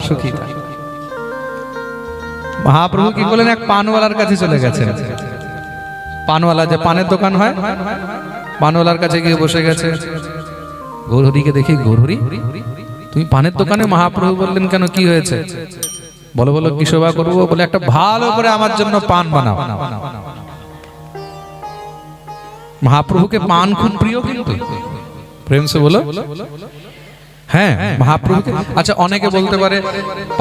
সুখী থাকো। মহাপ্রভু কি করলেন, এক পানওয়ালার কাছে চলে গেছেন। পানওয়ালা, যে পানের দোকান হয়, পানওয়ালার কাছে গিয়ে বসে গেছে। গৌরহরিকে দেখি, গৌরহরি তুমি পানের দোকানে? মহাপ্রভু বললেন, কেন, কি হয়েছে? বলো বলো, কি সেবা করবো? বলে, একটা ভালো করে আমার জন্য পান বানাও। মহাপ্রভুকে পান খুব প্রিয়, কিন্তু প্রেম সে বলো। হ্যাঁ, মহাপ্রভুকে। আচ্ছা, অনেকে বলতে পারে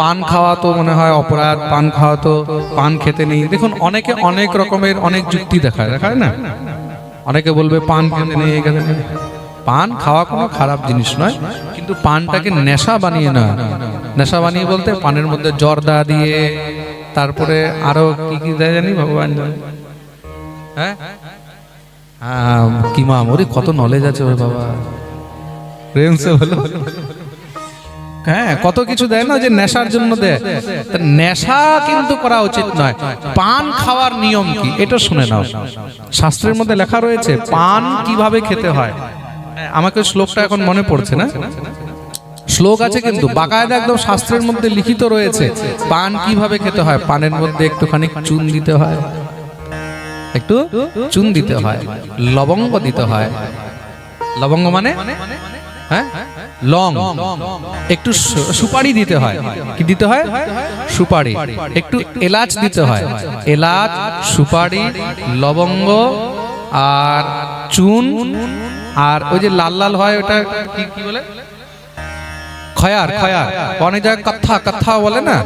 পান খাওয়া তো মনে হয় অপরাধ, পান খাওয়া তো, পান খেতে নেই। দেখুন, অনেকে অনেক রকমের অনেক যুক্তি দেখায় না। অনেকে বলবে পান খেতে নেই, খেতে নেই। পান খাওয়া কোনো খারাপ জিনিস নয়, কিন্তু পানটাকে নেশা বানিয়ে না। নেশা বানিয়ে বলতে পানের মধ্যে জর্দা দিয়ে, তারপরে আরো কি কি দেয় জানি, ভগবান জানে। হ্যাঁ, কি মা, ওরে কত নলেজ আছে ওর বাবা, প্রেম সে বলো। হ্যাঁ, কত কিছু দেয় না, যে নেশার জন্য দেয়। নেশা কিন্তু করা উচিত নয়। পান খাওয়ার নিয়ম কি এটা শুনে নাও। শাস্ত্রের মধ্যে লেখা রয়েছে পান কিভাবে খেতে হয়। আমাকে শ্লোকটা এখন মনে পড়ছে না, শ্লোক আছে কিন্তু বাকায়দা একদম শাস্ত্রের মধ্যে লিখিত রয়েছে পান কিভাবে খেতে হয়। পানের মধ্যে একটুখানি চুন দিতে হয়, একটু চুন দিতে হয়, লবঙ্গ দিতে হয়। লবঙ্গ মানে হ্যাঁ, লং। একটু সুপারি দিতে হয়। কি দিতে হয়? সুপারি। একটু এলাচ দিতে হয়। এলাচ, সুপারি, লবঙ্গ আর চুন, আর ওই যে লাল লাল হয় ওটা কি বলে, খয়ার। খয়ার অনেক জায়গায় কথা বলে না।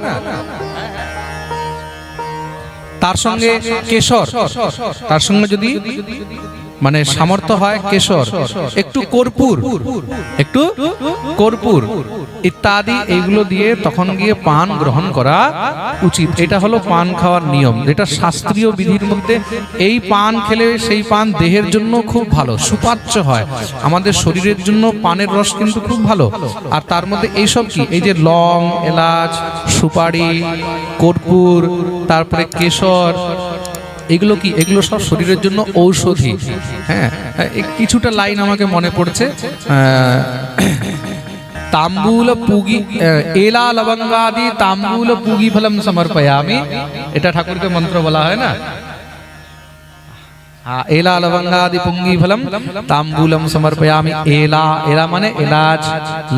তার সঙ্গে কেশর, তার সঙ্গে যদি মানে সামর্থ্য হয় কেশর, একটু কর্পূর, একটু কর্পূর ইত্যাদি, এইগুলো দিয়ে তখন গিয়ে পান গ্রহণ করা উচিত। এটা হলো পান খাওয়ার নিয়ম, যেটা শাস্ত্রীয় বিধির মধ্যে। এই পান খেলে সেই পান দেহের জন্য খুব ভালো, সুপাচ্য হয়। আমাদের শরীরের জন্য পানের রস কিন্তু খুব ভালো। আর তার মধ্যে এইসব কি, এই যে লং, এলাচ, সুপারি, কর্পূর, তারপরে কেশর, এগুলো কি, এগুলো সব শরীরের জন্য ঔষধি। হ্যাঁ, কিছুটা লাইন আমাকে মনে পড়ছে। তাম্বুল পুগি এলা লবঙ্গাদি তাম্বুল পুগি ফলম সমর্পয়ামি, এটা ঠাকুরকে মন্ত্র বলা হয় না। এলা লবঙ্গাদি পুঙ্গি ফলম তাম্বুলম সমর্পয়ামি। এলা, এলা মানে এলাচ,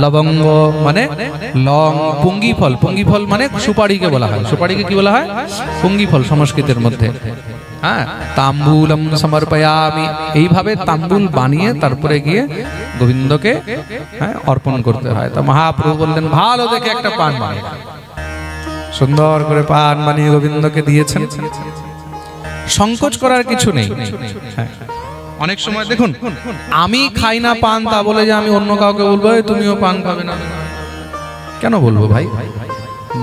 লবঙ্গ মানে লং, পুঙ্গি ফল, পুঙ্গি ফল মানে সুপারিকে বলা হয়। সুপারিকে কি বলা হয়? পুঙ্গি ফল সংস্কৃতের মধ্যে। হ্যাঁ, তাম্বুলম সমর্পয়ামি, এইভাবে তাম্বুল বানিয়ে তারপরে গিয়ে গোবিন্দকে অর্পণ করতে হয়। তো মহাপ্রভু বললেন ভালো দেখে একটা পান বানিয়ে, সুন্দর করে পান বানিয়ে গোবিন্দকে দিয়েছেন। সংকোচ করার কিছু নেই। অনেক সময় দেখুন, আমি খাই না পান তা বলে যে আমি অন্য কাউকে বলবো তুমিও পান খাবে না, কেন বলবো ভাই?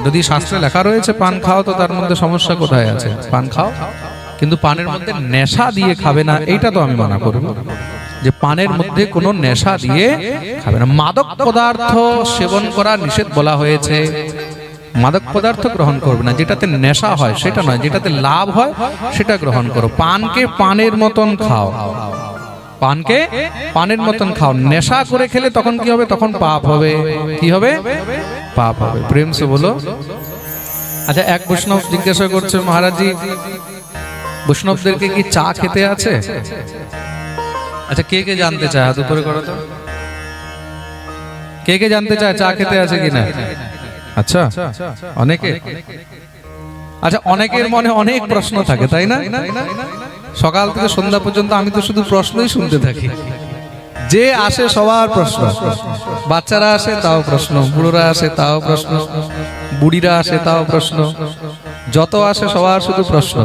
যদি শাস্ত্রে লেখা রয়েছে পান খাও, তো তার মধ্যে সমস্যা কোথায় আছে? পান খাও, কিন্তু পানের মধ্যে নেশা দিয়ে খাবে না, এইটা তো আমি মানা করব, যে পানের মধ্যে কোনো নেশা দিয়ে খাবে না। মাদক পদার্থ সেবন করা নিষেধ বলা হয়েছে। মাদক পদার্থ গ্রহণ করবে না, যেটাতে নেশা হয় সেটা নয়, যেটাতে লাভ হয় সেটা গ্রহণ করো। পানকে পানের মতন খাও, পানকে পানের মতন খাও। নেশা করে খেলে তখন কি হবে? তখন পাপ হবে। কি হবে? পাপ হবে। প্রেম সে বলো। আচ্ছা, এক বৈষ্ণব জিজ্ঞাসা করছে, মহারাজজি বৈষ্ণবদেরকে কি চা খেতে আছে? আচ্ছা, কে কে জানতে চায়? হাত উপরে করো তো। কে কে জানতে চায় চা খেতে আছে কিনা? আচ্ছা, অনেকে। আচ্ছা, অনেকের মনে অনেক প্রশ্ন থাকে, তাই না? সকাল থেকে সন্ধ্যা পর্যন্ত আমি তো শুধু প্রশ্নই শুনতে থাকি। যে আসে সবার প্রশ্ন, বাচ্চারা আসে তাও প্রশ্ন, বুড়োরা আসে তাও প্রশ্ন, বুড়িরা আসে তাও প্রশ্ন, যত আসে সবার শুধু প্রশ্ন।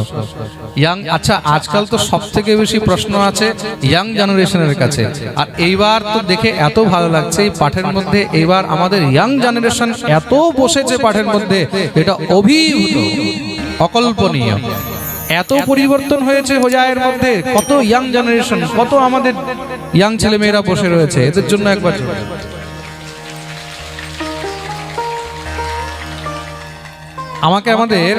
ইয়াং, আচ্ছা, আজকাল তো সব থেকে বেশি প্রশ্ন আছে ইয়াং জেনারেশনের কাছে। আর এইবার তো দেখে এত ভালো লাগছে এই পাঠের মধ্যে, এইবার আমাদের ইয়াং জেনারেশন এত বসেছে পাঠের মধ্যে, এটা অভিভূত, অকল্পনীয়। এত পরিবর্তন হয়েছে হোজায়ের মধ্যে। কত ইয়াং জেনারেশন, কত আমাদের ইয়াং ছেলে মেয়েরা বসে রয়েছে, এদের জন্য একবার আমাকে আমাদের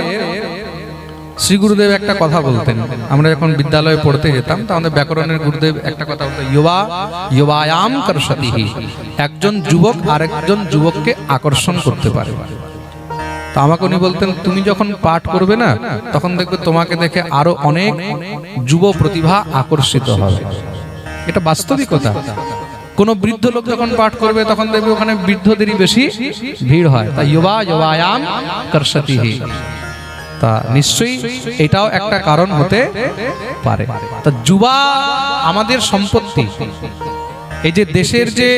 শ্রী গুরুদেব একটা কথা বলতেন। আমরা যখন বিদ্যালয়ে পড়তে যেতাম, তো আমাদের ব্যাকরণের গুরুদেব একটা কথা বলতেন, যুবায়াম কর্ষতিহি, একজন যুবক আরেকজন যুবককে আকর্ষণ করতে পারে। তা আমাকে উনি বলতেন, তুমি যখন পাঠ করবে না তখন দেখবে তোমাকে দেখে আরো অনেক যুব প্রতিভা আকর্ষিত হবে। এটা বাস্তবিকতা। কোন বৃদ্ধ লোক যখন পাঠ করবে তখন দেখবে ওখানে বৃদ্ধদেরই বেশি ভিড় হয়। তা যুবা যুবায়াম কর্ষতিহি, তা নিশ্চয়ই এটাও একটা কারণ হতে পারে। তা যুবা আমাদের সম্পত্তি। এই যে দেশের যে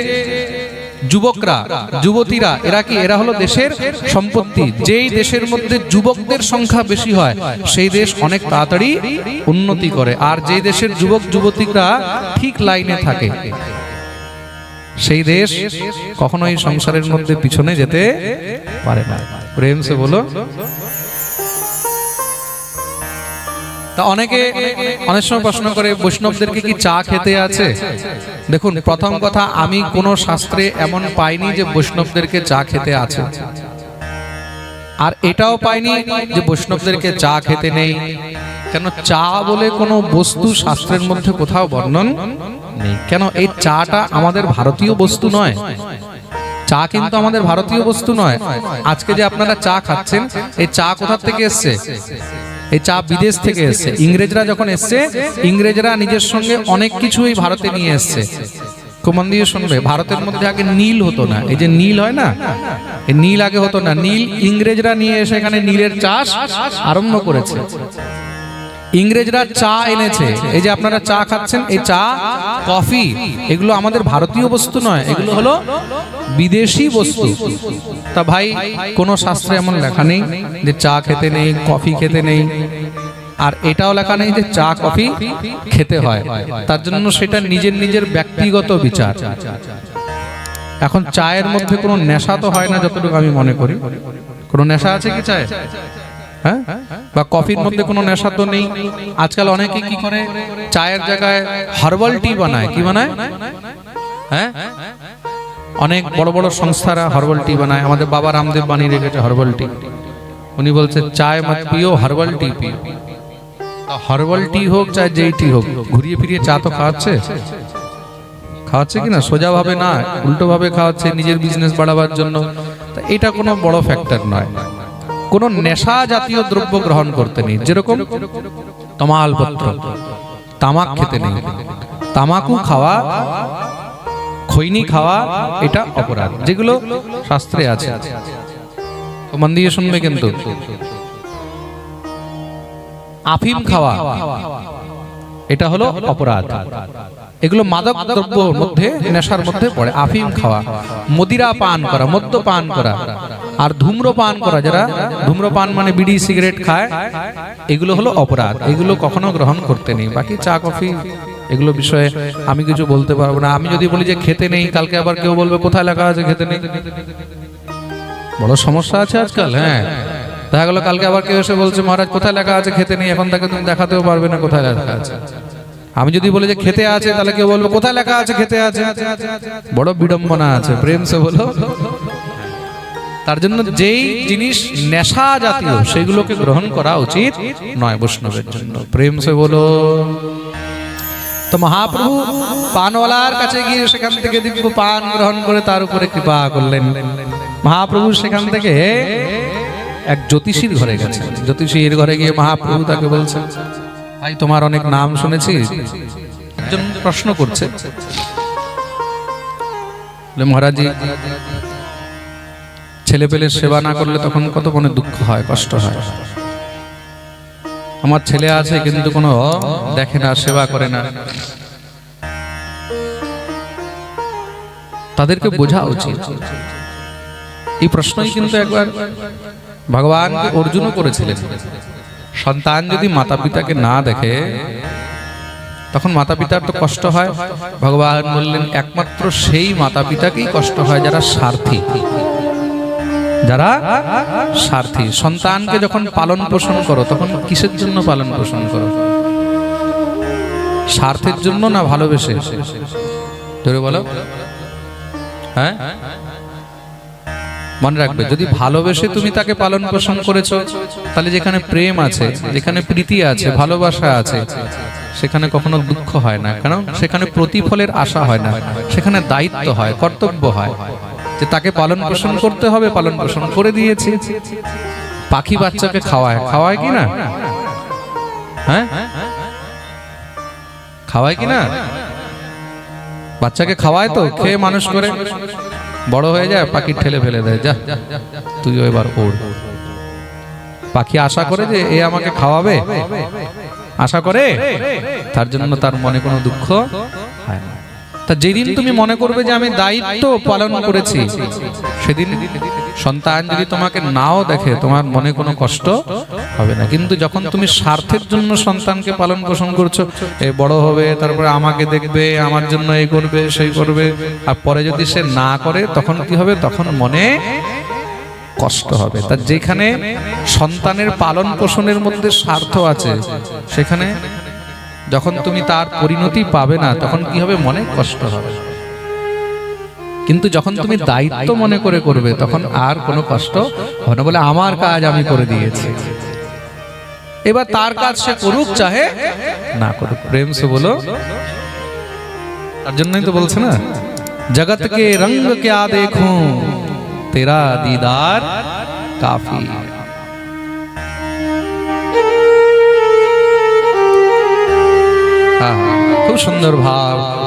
যুবকরা যুবতীরা এরা কি, এরা হলো দেশের সম্পত্তি। যেই দেশের মধ্যে যুবকদের সংখ্যা বেশি হয় সেই দেশ অনেক তাড়াতাড়ি উন্নতি করে, আর যে দেশের যুবক যুবতীরা ঠিক লাইনে থাকে সেই দেশ কখনোই সংসারের মধ্যে পিছনে যেতে পারে না। প্রেম সে বলো। তা অনেকে অনেক সময় প্রশ্ন করে বৈষ্ণবদেরকে কি চা খেতে আছে? দেখুন, প্রথম কথা, আমি কোন শাস্ত্রে এমন পাইনি যে বৈষ্ণবদেরকে চা খেতে আছে, আর এটাও পাইনি যে বৈষ্ণবদেরকে চা খেতে নেই। কেন, চা বলে কোনো বস্তু শাস্ত্রের মধ্যে কোথাও বর্ণন নেই। কেন, এই চাটা আমাদের ভারতীয় বস্তু নয়। চা কিন্তু আমাদের ভারতীয় বস্তু নয়। আজকে যে আপনারা চা খাচ্ছেন, এই চা কোথা থেকে এসছে? এই চা বিদেশ থেকে এসছে। ইংরেজরা যখন এসছে, ইংরেজরা নিজের সঙ্গে অনেক কিছু এই ভারতে নিয়ে এসছে। খুব মন দিয়ে শুনবে, ভারতের মধ্যে আগে নীল হতো না। এই যে নীল হয় না, এই নীল আগে হতো না। নীল ইংরেজরা নিয়ে এসে এখানে নীলের চাষ আরম্ভ করেছে। ইংরেজরা চা এনেছে। এই যে আপনারা চা খাচ্ছেন, এই চা কফি এগুলো আমাদের ভারতীয় বস্তু নয়, এগুলো হলো বিদেশি বস্তু। তা ভাই, কোন শাস্ত্রে এমন লেখা নেই যে চা খেতে নেই, কফি খেতে নেই, আর এটাও লেখা নেই যে চা কফি খেতে হয়। তার জন্য সেটা নিজের নিজের ব্যক্তিগত বিচার। এখন চায়ের মধ্যে কোনো নেশা তো হয় না যতটুকু আমি মনে করি। কোনো নেশা আছে কি চায়ে? হ্যাঁ, বা কফির মধ্যে কোনো নেশা তো নেই। আজকাল অনেকে কি করে, চায়ের জায়গায় হার্বাল টি বানায়। কি বানায়? হ্যাঁ, অনেক বড় বড় সংস্থারা হার্বাল টি বানায়। আমাদের বাবা রামদেব বানিয়ে রেখেছে হার্বাল টি। উনি বলছে চায় মত পিও, হার্বাল টি পিও। হার্বাল টি হোক চাই যেই টি হোক, ঘুরিয়ে ফিরিয়ে চা তো খাওয়াচ্ছে কিনা? সোজা ভাবে না, উল্টো ভাবে খাওয়াচ্ছে নিজের বিজনেস বাড়াবার জন্য। তা এটা কোনো বড় ফ্যাক্টর নয়। কোন নেশা জাতীয় দ্রব্য গ্রহণ করতে নেই। যেরকম তমালপত্র, তামাক খেতে নেই। তামাকু খাওয়া, খৈনি খাওয়া, এটা অপরাধ, যেগুলো শাস্ত্রে আছে। মন দিয়ে শুনবে কিন্তু। আফিম খাওয়া, এটা হলো অপরাধ। এগুলো মাদক দ্রব্যের মধ্যে, নেশার মধ্যে পড়ে। আফিম খাওয়া, মদিরা পান করা, মদ্যপান করা, আর ধূম্রপান করা, যারা ধূম্রপান মানে বিড়ি সিগারেট খায়, এগুলো হলো অপরাধ। এগুলো কখনো গ্রহণ করতে নেই। বাকি চা কফি এগুলো বিষয়ে আমি কিছু বলতে পারবো না। আমি যদি বলি যে খেতে নেই, কালকে আবার কেউ বলবে কোথায় লেখা আছে খেতে নেই। বড় সমস্যা আছে আজকাল। হ্যাঁ, দেখা গেল কালকে আবার কেউ এসে বলছে মহারাজ কোথায় লেখা আছে খেতে নেই। এখন তাকে তুমি দেখাতেও পারবে না কোথায় লেখা আছে। আমি যদি বলি যে খেতে আছে, তাহলে কেউ বলবে কোথায় লেখা আছে খেতে আছে। বড় বিড়ম্বনা আছে। প্রেম সে বলো। তার জন্য যেই জিনিস নেশা জাতীয় সেগুলোকে গ্রহণ করা উচিত নয় বৈষ্ণবের জন্য। প্রেম সে বলো। তো মহাপ্রভু পানওয়ালার কাছে গিয়ে সেখান থেকে দিব্য পান গ্রহণ করে তার উপরে কৃপা করলেন। মহাপ্রভু সেখান থেকে এক জ্যোতিষীর ঘরে গেছেন। জ্যোতিষীর ঘরে গিয়ে মহাপ্রভু তাকে বলছেন, ভাই তোমার অনেক নাম শুনেছি। একজন প্রশ্ন করছে, মহারাজ ছেলে পেলের সেবা না করলে তখন কত মনে দুঃখ হয়, কষ্ট হয়। আমার ছেলে আছে কিন্তু কোনো দেখে না, সেবা করে না। তাদেরকে বোঝা উচিত। এই প্রশ্নই কিন্তু একবার ভগবানকে অর্জুনও করেছিলেন। সন্তান যদি মাতা পিতাকে না দেখে তখন মাতা পিতার তো কষ্ট হয়। ভগবান বললেন একমাত্র সেই মাতা পিতাকেই কষ্ট হয় যারা স্বার্থী। যারা স্বার্থী। সন্তানকে যখন পালন পোষণ করো তখন কিসের জন্য পালন পোষণ করো? স্বার্থের জন্য না ভালোবেসে? ধরে বলো। হ্যাঁ, মনে রাখবে, যদি ভালোবেসে তুমি তাকে পালন পোষণ করেছো, তাহলে যেখানে প্রেম আছে, যেখানে প্রীতি আছে, ভালোবাসা আছে, সেখানে কখনো দুঃখ হয় না। কারণ সেখানে প্রতিফলের আশা হয় না, সেখানে দায়িত্ব হয়, কর্তব্য হয়। যে তাকে পালন পোষণ করতে হবে, পালন পোষণ করে দিয়েছি। পাখি বাচ্চাকে খাওয়ায়, খাওয়ায় কি না? হ্যাঁ, খাওয়ায় কি না? বাচ্চাকে খাওয়ায় তো, খেয়ে মানুষ করে, বড় হয়ে যায়, পাখি ঠেলে ফেলে দেয়, যা তুইও এবার ওড়। পাখি আশা করে যে এ আমাকে খাওয়াবে, আশা করে, তার জন্য তার মনে কোনো দুঃখ হয় না। তা যেদিন তুমি মনে করবে যে আমি দায়িত্ব পালন করেছি, সেদিন সন্তান যদি তোমাকে নাও দেখে তোমার মনে কোনো কষ্ট হবে না। কিন্তু যখন তুমি স্বার্থের জন্য সন্তানকে পালন পোষণ করছো, এ বড় হবে, তারপরে আমাকে দেখবে, আমার জন্য এই করবে সেই করবে, আর পরে যদি সে না করে তখন কি হবে? তখন মনে কষ্ট হবে। তা যেখানে সন্তানের পালন পোষণের মধ্যে স্বার্থ আছে, সেখানে যখন তুমি তার পরিণতি পাবে না তখন কি হবে? মনে কষ্ট হবে। কিন্তু যখন তুমি দায়িত্ব মনে করে করবে তখন আর কোনো কষ্ট হবে না, বলে আমার কাজ আমি করে দিয়েছি, এবার তার কাজ সে করুক চাহে না করুক। প্রেম সে বলো। তার জন্যই তো বলছে না, জগৎ কে রঙ্গ ক্যা দেখুं তেরা দীদার কাফি। খুব সুন্দর ভাব,